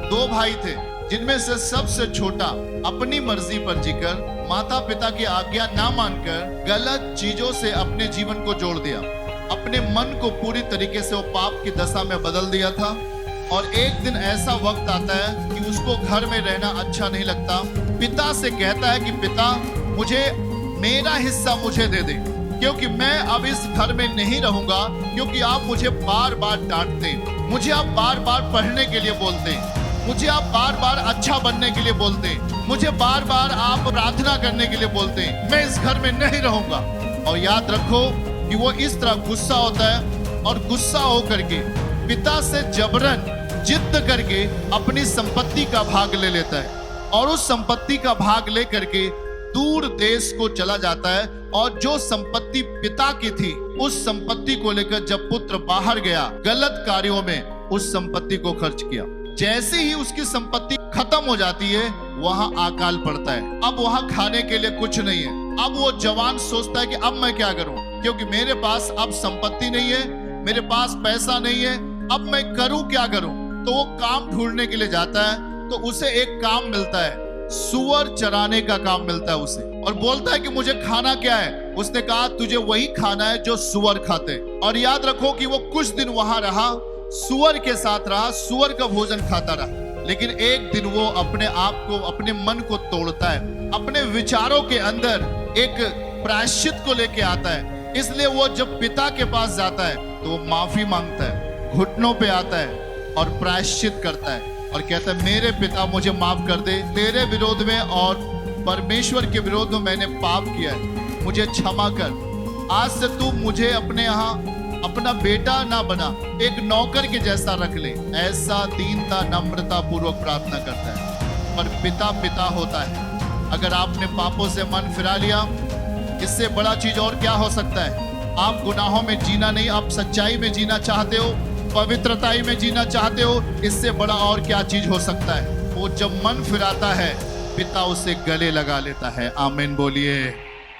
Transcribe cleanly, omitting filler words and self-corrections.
दो भाई थे, जिनमें से सबसे छोटा अपनी मर्जी पर जीकर माता पिता की आज्ञा ना मानकर गलत चीजों से अपने जीवन को जोड़ दिया। अपने मन को पूरी तरीके से वो पाप की दशा में बदल दिया था। और एक दिन ऐसा वक्त आता है कि उसको घर में रहना अच्छा नहीं लगता। पिता से कहता है कि पिता, मुझे मेरा हिस्सा मुझे दे दे, क्योंकि मैं अब इस घर में नहीं रहूंगा, क्योंकि आप मुझे बार बार डांटते, मुझे आप बार बार पढ़ने के लिए बोलते, मुझे आप बार बार अच्छा बनने के लिए बोलते, मुझे बार बार आप प्रार्थना करने के लिए बोलते, मैं इस घर में नहीं रहूंगा। और याद रखो कि वो इस तरह गुस्सा होता है और गुस्सा होकर के पिता से जबरन जिद करके अपनी संपत्ति का भाग ले लेता है और उस संपत्ति का भाग ले करके दूर देश को चला जाता है। और जो संपत्ति पिता की थी, उस संपत्ति को लेकर जब पुत्र बाहर गया, गलत कार्यों में उस संपत्ति को खर्च किया। जैसे ही उसकी संपत्ति खत्म हो जाती है, वहां अकाल पड़ता है। अब वहां खाने के लिए कुछ नहीं है। अब वो जवान सोचता है कि अब मैं क्या करूं, क्योंकि मेरे पास अब संपत्ति नहीं है, मेरे पास पैसा नहीं है, अब मैं करूं क्या करूं। तो वो काम ढूंढने के लिए जाता है। तो उसे एक काम मिलता है, सुअर चराने का काम मिलता है उसे, और बोलता है कि मुझे खाना क्या है। उसने कहा, तुझे वही खाना है जो सुअर खाते। और याद रखो कि वो कुछ दिन वहां रहा, सुअर के साथ रहा, सुअर का भोजन खाता रहा। लेकिन एक दिन वो अपने आप को, अपने मन को तोड़ता है, अपने विचारों के अंदर एक प्रायश्चित को लेके आता है। इसलिए वो जब पिता के पास जाता है तो वो माफी मांगता है, घुटनों पे आता है और प्रायश्चित करता है और कहता है, मेरे पिता मुझे माफ कर दे, तेरे विरोध में और परमेश्वर के विरोध में मैंने पाप किया है, मुझे क्षमा कर। आज से तू मुझे अपने यहाँ अपना बेटा ना बना, एक नौकर के जैसा रख ले। ऐसा दीनता नम्रता पूर्वक प्रार्थना करता है। पर पिता पिता होता है। अगर आपने पापों से मन फिरा लिया, इससे बड़ा चीज और क्या हो सकता है। आप गुनाहों में जीना नहीं, आप सच्चाई में जीना चाहते हो, पवित्रताई में जीना चाहते हो, इससे बड़ा और क्या चीज हो सकता है। वो जब मन फिराता है, पिता उसे गले लगा लेता है। आमीन बोलिए।